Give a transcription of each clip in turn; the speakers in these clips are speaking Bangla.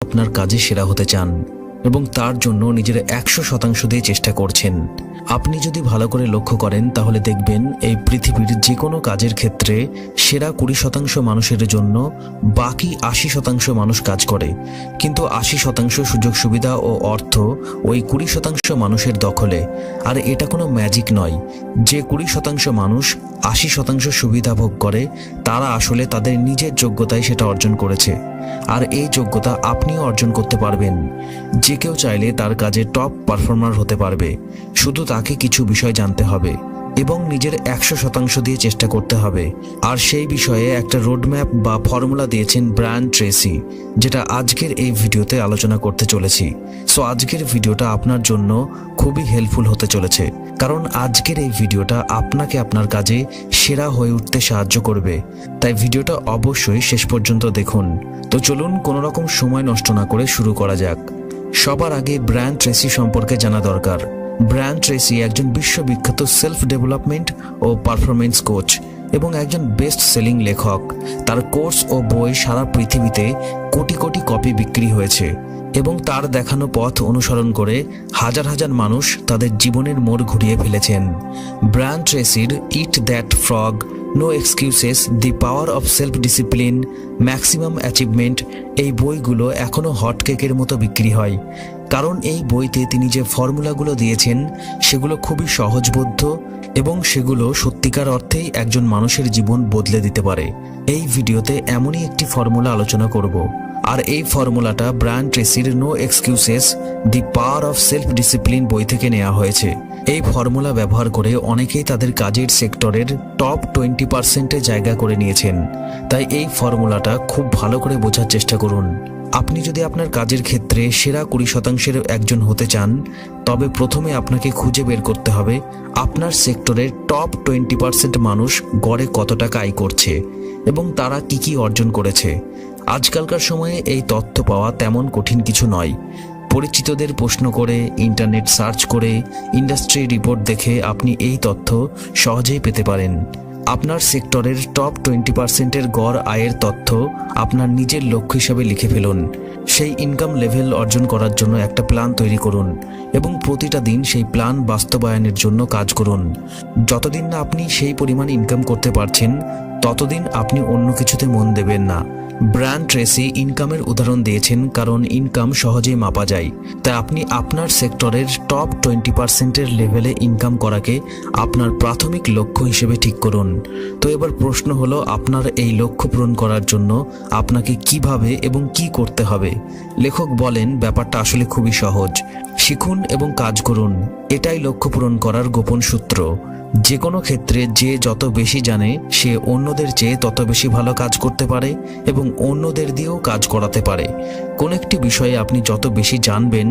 আপনার কাজে সেরা হতে চান এবং তার জন্য নিজের 100% দিয়ে চেষ্টা করছেন। আপনি যদি ভালো করে লক্ষ্য করেন তাহলে দেখবেন এই পৃথিবীর যে কোনো কাজের ক্ষেত্রে সেরা 20% মানুষের জন্য বাকি 80% মানুষ কাজ করে, কিন্তু 80% সুযোগ সুবিধা ও অর্থ ওই 20% মানুষের দখলে। আর এটা কোনো ম্যাজিক নয়। যে 20% মানুষ 80% সুবিধা ভোগ করে তারা আসলে তাদের নিজের যোগ্যতায় সেটা অর্জন করেছে। আর এই যোগ্যতা আপনিও অর্জন করতে পারবেন। যে কেউ চাইলে তার কাজে টপ পারফর্মার হতে পারবে, শুধু তাকে কিছু বিষয় জানতে হবে এবং নিজের 100% দিয়ে চেষ্টা করতে হবে। আর সেই বিষয়ে একটা রোডম্যাপ বা ফর্মুলা দিয়েছেন ব্রায়ান ট্রেসি, যেটা আজকের এই ভিডিওতে আলোচনা করতে চলেছি। সো আজকের ভিডিওটা আপনার জন্য খুবই হেল্পফুল হতে চলেছে, কারণ আজকের এই ভিডিওটা আপনাকে আপনার কাজে সেরা হয়ে উঠতে সাহায্য করবে। তাই ভিডিওটা অবশ্যই শেষ পর্যন্ত দেখুন। তো চলুন কোনো রকম সময় নষ্ট না করে শুরু করা যাক। সবার আগে ব্রায়ান ট্রেসি সম্পর্কে জানা দরকার। ব্রায়ান ট্রেসি একজন বিশ্ববিখ্যাত সেলফ ডেভেলপমেন্ট ও পারফরমেন্স কোচ এবং একজন বেস্ট সেলিং লেখক। তার কোর্স ও বই সারা পৃথিবীতে কোটি কোটি কপি বিক্রি হয়েছে এবং তার দেখানো পথ অনুসরণ করে হাজার হাজার মানুষ তাদের জীবনের মোড় ঘুরিয়ে ফেলেছেন। ব্রায়ান ট্রেসির eat that frog, no excuses, the power of self discipline, maximum achievement এই বইগুলো এখনও হটকেকের মতো বিক্রি হয়, কারণ এই বইতে তিনি যে ফর্মুলাগুলো দিয়েছেন সেগুলো খুবই সহজবোধ্য এবং সেগুলো সত্যিকার অর্থেই একজন মানুষের জীবন বদলে দিতে পারে। এই ভিডিওতে এমনই একটি ফর্মুলা আলোচনা করব, আর এই ফর্মুলাটা ব্রায়ান ট্রেসির no excuses, the power of self discipline বই থেকে নেওয়া হয়েছে। এই ফর্মুলা ব্যবহার করে অনেকেই তাদের কাজের সেক্টরের টপ 20%-এ জায়গা করে নিয়েছেন। তাই এই ফর্মুলাটা খুব ভালো করে বোঝার চেষ্টা করুন। আপনি যদি আপনার কাজের ক্ষেত্রে সেরা 20%-এর একজন হতে চান, তবে প্রথমে আপনাকে খুঁজে বের করতে হবে আপনার সেক্টরের টপ 20% মানুষ গড়ে কত টাকা আয় করছে এবং তারা কি কি অর্জন করেছে। আজকালকার সময়ে এই তথ্য পাওয়া তেমন কঠিন কিছু নয়। পরিচিতদের প্রশ্ন করে, ইন্টারনেট সার্চ করে, ইন্ডাস্ট্রি রিপোর্ট দেখে আপনি এই তথ্য সহজেই পেতে পারেন। আপনার সেক্টরের টপ 20%-এর গড় আয়ের তথ্য আপনার নিজের লক্ষ্য হিসাবে লিখে ফেলুন। সেই ইনকাম লেভেল অর্জন করার জন্য একটা প্ল্যান তৈরি করুন এবং প্রতিটা দিন সেই প্ল্যান বাস্তবায়নের জন্য কাজ করুন। যতদিন না আপনি সেই পরিমাণ ইনকাম করতে পারছেন, ততদিন আপনি অন্য কিছুতে মন দেবেন না। ব্রায়ান ট্রেসি ইনকামের উদাহরণ দিয়েছেন কারণ ইনকাম সহজেই মাপা যায়। তাই আপনি আপনার সেক্টরের টপ 20%-এর লেভেলে ইনকাম করাকে আপনার প্রাথমিক লক্ষ্য হিসেবে ঠিক করুন। তো এবার প্রশ্ন হলো, আপনার এই লক্ষ্য পূরণ করার জন্য আপনাকে কিভাবে এবং কি করতে হবে? লেখক বলেন, ব্যাপারটা আসলে খুবই সহজ। শিখুন এবং কাজ করুন, এটাই লক্ষ্য পূরণ করার গোপন সূত্র। যে কোনো ক্ষেত্রে যে যত বেশি জানে সে অন্যদের চেয়ে তত বেশি ভালো কাজ করতে পারে এবং অন্যদের দিয়েও কাজ করাতে পারে। কোন একটি বিষয়ে আপনি যত বেশি জানবেন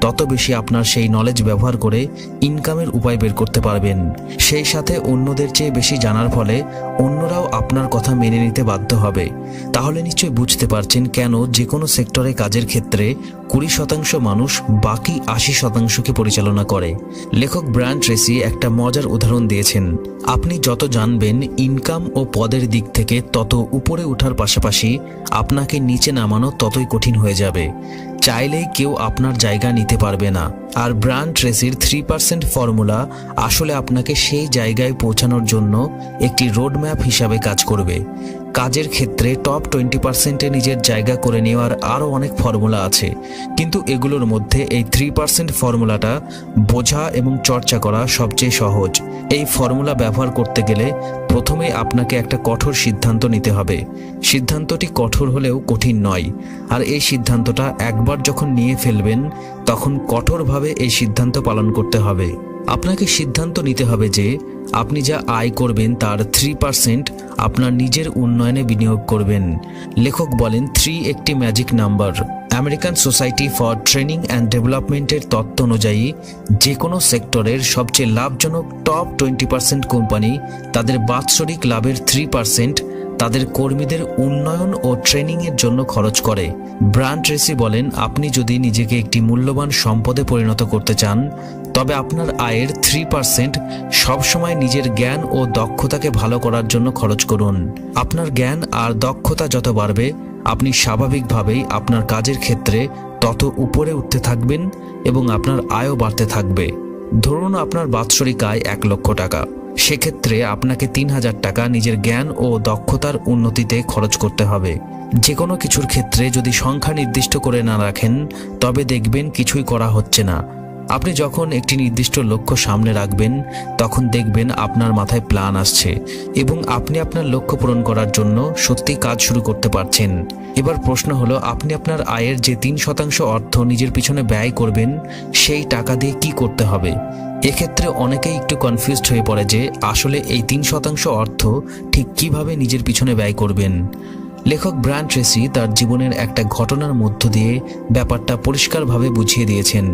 তত বেশি আপনার সেই নলেজ ব্যবহার করে ইনকামের উপায় বের করতে পারবেন। সেই সাথে অন্যদের চেয়ে বেশি জানার ফলে অন্যরাও আপনার কথা মেনে নিতে বাধ্য হবে। তাহলে নিশ্চয়ই বুঝতে পারছেন কেন যে কোনো সেক্টরে কাজের ক্ষেত্রে 20% মানুষ বাকি 80%কে পরিচালনা করে। লেখক ব্রায়ান ট্রেসি একটা মজার উদাহরণ দিয়েছেন। আপনি যত জানবেন ইনকাম ও পদের দিক থেকে তত উপরে ওঠার পাশাপাশি আপনাকে নিচে নামানো ততই কঠিন হয়ে যাবে। চাইলেই কেউ আপনার জায়গা নিতে পারবে না। আর ব্রায়ান ট্রেসির 3% ফর্মুলা আসলে আপনাকে সেই জায়গায় পৌঁছানোর জন্য একটি রোডম্যাপ হিসাবে কাজ করবে। কাজের ক্ষেত্রে টপ 20%-এ নিজের জায়গা করে নেওয়ার আরও অনেক ফর্মুলা আছে, কিন্তু এগুলোর মধ্যে এই 3% ফর্মুলাটা বোঝা এবং চর্চা করা সবচেয়ে সহজ। এই ফর্মুলা ব্যবহার করতে গেলে প্রথমে আপনাকে একটা কঠোর সিদ্ধান্ত নিতে হবে। সিদ্ধান্তটি কঠোর হলেও কঠিন নয়, আর এই সিদ্ধান্তটা একবার যখন নিয়ে ফেলবেন তখন কঠোরভাবে এই সিদ্ধান্ত পালন করতে হবে। আপনাকে সিদ্ধান্ত নিতে হবে যে আপনি যা আয় করবেন তার 3% আপনার নিজের উন্নয়নে বিনিয়োগ করবেন। লেখক বলেন, 3 একটি magic number. American society for training and ডেভেলপমেন্টের তত্ত্ব অনুযায়ী যে কোনো সেক্টরের সবচেয়ে লাভজনক টপ 20% কোম্পানি তাদের বাৎসরিক লাভের 3% তাদের কর্মীদের উন্নয়ন ও ট্রেনিংয়ের জন্য খরচ করে। ব্রায়ান ট্রেসি বলেন, আপনি যদি নিজেকে একটি মূল্যবান সম্পদে পরিণত করতে চান, তবে আপনার আয়ের 3% সবসময় নিজের জ্ঞান ও দক্ষতাকে ভালো করার জন্য খরচ করুন। আপনার জ্ঞান আর দক্ষতা যত বাড়বে, আপনি স্বাভাবিকভাবেই আপনার কাজের ক্ষেত্রে তত উপরে উঠতে থাকবেন এবং আপনার আয়ও বাড়তে থাকবে। ধরুন আপনার বাৎসরিক আয় 1 লক্ষ টাকা, সেক্ষেত্রে আপনাকে 3,000 টাকা নিজের জ্ঞান ও দক্ষতার উন্নতিতে খরচ করতে হবে। যে কোনো কিছুর ক্ষেত্রে যদি সংখ্যা নির্দিষ্ট করে না রাখেন তবে দেখবেন কিছুই করা হচ্ছে না। আপনি যখন একটি নির্দিষ্ট লক্ষ্য সামনে রাখবেন তখন দেখবেন আপনার মাথায় প্ল্যান আসছে এবং আপনি আপনার লক্ষ্য পূরণ করার জন্য সত্যি কাজ শুরু করতে পারছেন। এবার প্রশ্ন হলো, আপনি আপনার আয়ের যে 3% অর্থ নিজের পিছনে ব্যয় করবেন সেই টাকা দিয়ে কি করতে হবে। এক্ষেত্রে অনেকেই একটু কনফিউজড হয়ে পড়ে যে আসলে এই 3% অর্থ ঠিক কিভাবে নিজের পিছনে ব্যয় করবেন। লেখক ব্রায়ান ট্রেসি তার জীবনের একটা ঘটনার মধ্য দিয়ে ব্যাপারটা পরিষ্কারভাবে বুঝিয়ে দিয়েছেন।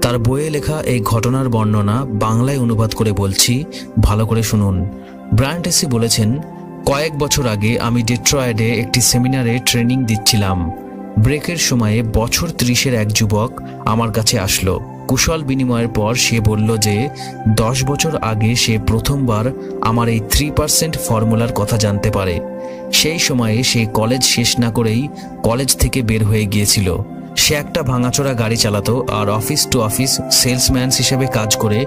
তার বইয়ে লেখা এই ঘটনার বর্ণনা বাংলায় অনুবাদ করে বলছি, ভালো করে শুনুন। ব্রায়ান ট্রেসি বলেছেন, কয়েক বছর আগে আমি ডেট্রয়েডে একটি সেমিনারে ট্রেনিং দিচ্ছিলাম। ব্রেকের সময়ে বছর 30-এর এক যুবক আমার কাছে আসলো। কুশল বিনিময়ের পর সে বলল যে 10 বছর আগে সে প্রথমবার আমার এই 3% ফর্মুলার কথা জানতে পারে। সেই সময়ে সে কলেজ শেষ না করেই কলেজ থেকে বের হয়ে গিয়েছিল। সে একটা ভাঙাচোরা গাড়ি চালাতো আর অফিস টু অফিস সেলসম্যান হিসেবে কাজ করে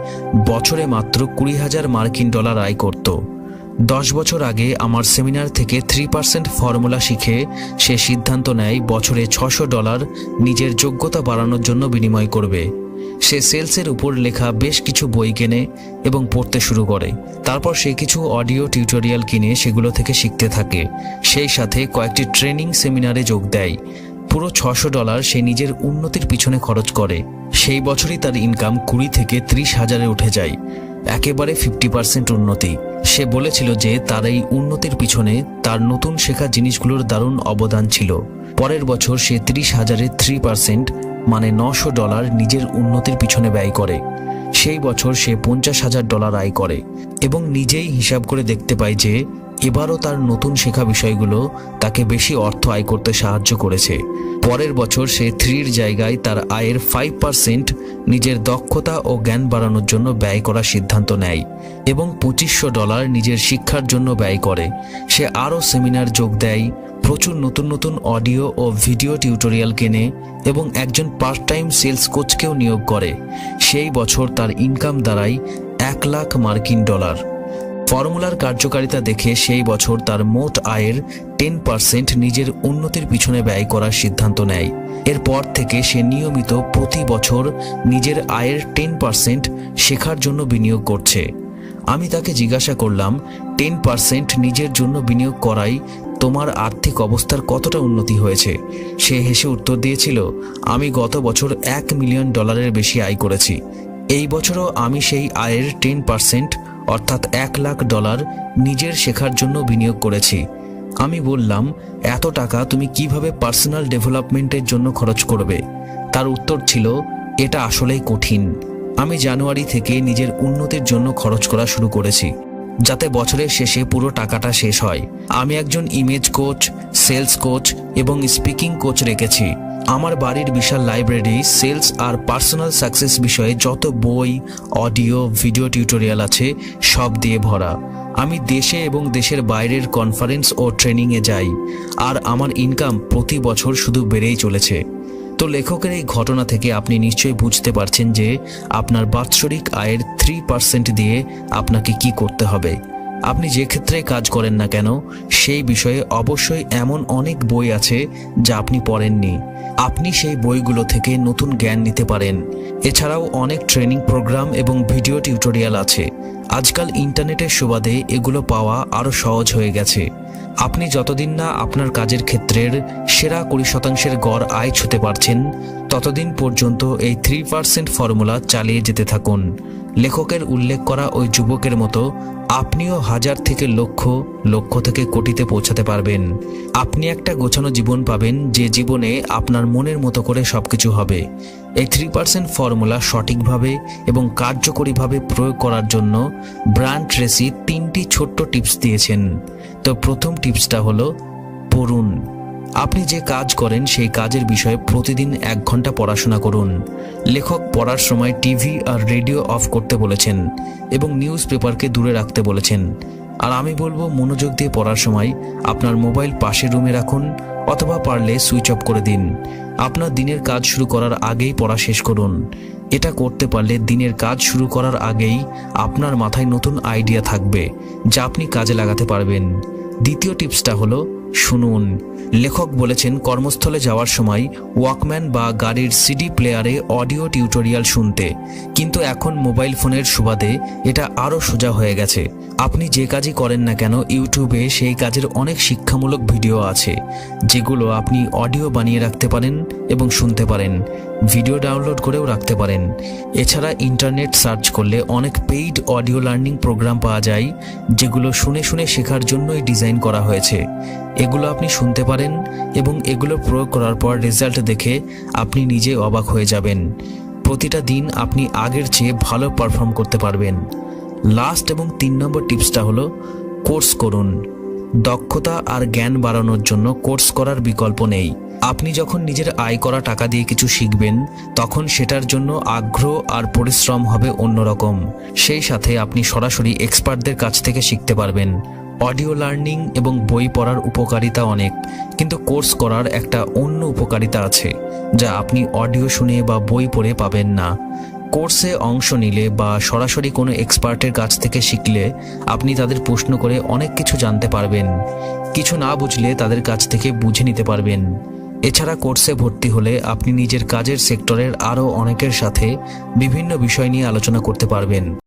বছরে মাত্র 20,000 মার্কিন ডলার আয় করত। 10 বছর আগে আমার সেমিনার থেকে 3% ফর্মুলা শিখে সে সিদ্ধান্ত নেয় বছরে $600 নিজের যোগ্যতা বাড়ানোর জন্য বিনিময় করবে। সে সেলসের উপর লেখা বেশ কিছু বই কেনে এবং পড়তে শুরু করে। তারপর সে কিছু অডিও টিউটোরিয়াল কিনে সেগুলো থেকে শিখতে থাকে। সেই সাথে কয়েকটি ট্রেনিং সেমিনারে যোগ দেয়। পুরো $600 সে নিজের উন্নতির পিছনে খরচ করে। সেই বছরই তার ইনকাম 20 থেকে 30,000-এ উঠে যায়, একেবারে 50% উন্নতি। সে বলেছিল যে তার এই উন্নতির পিছনে তার নতুন শেখা জিনিসগুলোর দারুণ অবদান ছিল। পরের বছর সে 30,000-এ 3% মানে $900 নিজের উন্নতির পিছনে ব্যয় করে। সেই বছর সে $50,000 আয় করে এবং নিজেই হিসাব করে দেখতে পায় যে এবারও তার নতুন শেখা বিষয়গুলো তাকে বেশি অর্থ আয় করতে সাহায্য করেছে। পরের বছর সে 3-এর জায়গায় তার আয়ের 5% নিজের দক্ষতা ও জ্ঞান বাড়ানোর জন্য ব্যয় করার সিদ্ধান্ত নেয় এবং $2,500 নিজের শিক্ষার জন্য ব্যয় করে। সে আরও সেমিনার যোগ দেয়, প্রচুর নতুন নতুন অডিও ও ভিডিও টিউটোরিয়াল কেনে এবং একজন পার্ট টাইম সেলস কোচকেও নিয়োগ করে। সেই বছর তার ইনকাম দাঁড়ায় $1,00,000 মার্কিন ডলার। ফর্মুলার কার্যকারিতা দেখে সেই বছর তার মোট আয়ের 10% নিজের উন্নতির পিছনে ব্যয় করার সিদ্ধান্ত নেয়। এরপর থেকে সে নিয়মিত প্রতি বছর নিজের আয়ের 10% শেখার জন্য বিনিয়োগ করছে। আমি তাকে জিজ্ঞাসা করলাম, 10% নিজের জন্য বিনিয়োগ করাই তোমার আর্থিক অবস্থার কতটা উন্নতি হয়েছে? সে হেসে উত্তর দিয়েছিল, আমি গত বছর $1 মিলিয়ন বেশি আয় করেছি। এই বছরও আমি সেই আয়ের 10% অর্থাৎ $1,00,000 নিজের শেখার জন্য বিনিয়োগ করেছি। আমি বললাম, এত টাকা তুমি কিভাবে পার্সোনাল ডেভেলপমেন্টের জন্য খরচ করবে? তার উত্তর ছিল, এটা আসলেই কঠিন। আমি জানুয়ারি থেকে নিজের উন্নতির জন্য খরচ করা শুরু করেছি যাতে বছরের শেষে পুরো টাকাটা শেষ হয়। আমি একজন ইমেজ কোচ, সেলস কোচ এবং স্পিকিং কোচ রেখেছি। আমার বাড়ির বিশাল লাইব্রেরি সেলস আর পার্সোনাল সাকসেস বিষয়ে যত বই, অডিও, ভিডিও টিউটোরিয়াল আছে সব দিয়ে ভরা। আমি দেশে এবং দেশের বাইরের কনফারেন্স ও ট্রেনিংয়ে যাই আর আমার ইনকাম প্রতি বছর শুধু বেড়েই চলেছে। তো লেখকের এই ঘটনা থেকে আপনি নিশ্চয়ই বুঝতে পারছেন যে আপনার বাৎসরিক আয়ের 3% দিয়ে আপনাকে কি করতে হবে। আপনি যে ক্ষেত্রে কাজ করেন না কেন সেই বিষয়ে অবশ্যই এমন অনেক বই আছে যা আপনি পড়েননি। আপনি সেই বইগুলো থেকে নতুন জ্ঞান নিতে পারেন। এছাড়াও অনেক ট্রেনিং প্রোগ্রাম এবং ভিডিও টিউটোরিয়াল আছে। আজকাল ইন্টারনেটের সুবাদে এগুলো পাওয়া আরও সহজ হয়ে গেছে। আপনি যতদিন না আপনার কাজের ক্ষেত্রের সেরা 20% গড় আয় ছুঁতে পারছেন ততদিন পর্যন্ত এই 3% ফর্মুলা চালিয়ে যেতে থাকুন। লেখকের উল্লেখ করা ওই যুবকের মতো আপনিও হাজার থেকে লক্ষ, লক্ষ থেকে কোটিতে পৌঁছাতে পারবেন। আপনি একটা গোছানো জীবন পাবেন যে জীবনে আপনার মনের মতো করে সবকিছু হবে। এই 3% ফর্মুলা সঠিকভাবে এবং কার্যকরীভাবে প্রয়োগ করার জন্য ব্রায়ান ট্রেসি 3টি ছোট্ট টিপস দিয়েছেন। তো প্রথম টিপসটা হলো পড়ুন। আপনি যে কাজ করেন সেই কাজের বিষয়ে প্রতিদিন 1 ঘন্টা পড়াশোনা করুন। লেখক পড়ার সময় টিভি আর রেডিও অফ করতে বলেছেন এবং নিউজ পেপারকে দূরে রাখতে বলেছেন। আর আমি বলবো মনোযোগ দিয়ে পড়ার সময় আপনার মোবাইল পাশের রুমে রাখুন অথবা পারলে সুইচ অফ করে দিন। আপনার দিনের কাজ শুরু করার আগেই পড়া শেষ করুন। এটা করতে পারলে দিনের কাজ শুরু করার আগেই আপনার মাথায় নতুন আইডিয়া থাকবে যা আপনি কাজে লাগাতে পারবেন। দ্বিতীয় টিপসটা হলো শুনুন। লেখক বলেছেন কর্মস্থলে যাওয়ার সময় ওয়াকম্যান বা গাড়ির সিডি প্লেয়ারে অডিও টিউটোরিয়াল শুনতে, কিন্তু এখন মোবাইল ফোনের সুবাদে এটা আরও সোজা হয়ে গেছে। আপনি যে কাজই করেন না কেন ইউটিউবে সেই কাজের অনেক শিক্ষামূলক ভিডিও আছে যেগুলো আপনি অডিও বানিয়ে রাখতে পারেন এবং শুনতে পারেন, ভিডিও ডাউনলোড করেও রাখতে পারেন। এছাড়া ইন্টারনেট সার্চ করলে অনেক পেইড অডিও লার্নিং প্রোগ্রাম পাওয়া যায় যেগুলো শুনে শুনে শেখার জন্যই ডিজাইন করা হয়েছে। এগুলো আপনি শুনতে পারেন এবং এগুলো প্রয়োগ করার পর রেজাল্ট দেখে আপনি নিজে অবাক হয়ে যাবেন। প্রতিটা দিন আপনি আগের চেয়ে ভালো পারফর্ম করতে পারবেন। লাস্ট এবং 3 নম্বর টিপসটা হলো কোর্স করুন। দক্ষতা আর জ্ঞান বাড়ানোর জন্য কোর্স করার বিকল্প নেই। আপনি যখন নিজের আয় করা টাকা দিয়ে কিছু শিখবেন তখন সেটার জন্য আগ্রহ আর পরিশ্রম হবে অন্যরকম। সেই সাথে আপনি সরাসরি এক্সপার্টদের কাছ থেকে শিখতে পারবেন। অডিও লার্নিং এবং বই পড়ার উপকারিতা অনেক, কিন্তু কোর্স করার একটা অন্য উপকারিতা আছে যা আপনি অডিও শুনে বা বই পড়ে পাবেন না। কোর্সে অংশ নিলে বা সরাসরি কোনো এক্সপার্টের কাছ থেকে শিখলে আপনি তাদের প্রশ্ন করে অনেক কিছু জানতে পারবেন। কিছু না বুঝলে তাদের কাছ থেকে বুঝে নিতে পারবেন। এছাড়া কোর্সে ভর্তি হলে আপনি নিজের কাজের সেক্টরের আরও অনেকের সাথে বিভিন্ন বিষয় নিয়ে আলোচনা করতে পারবেন।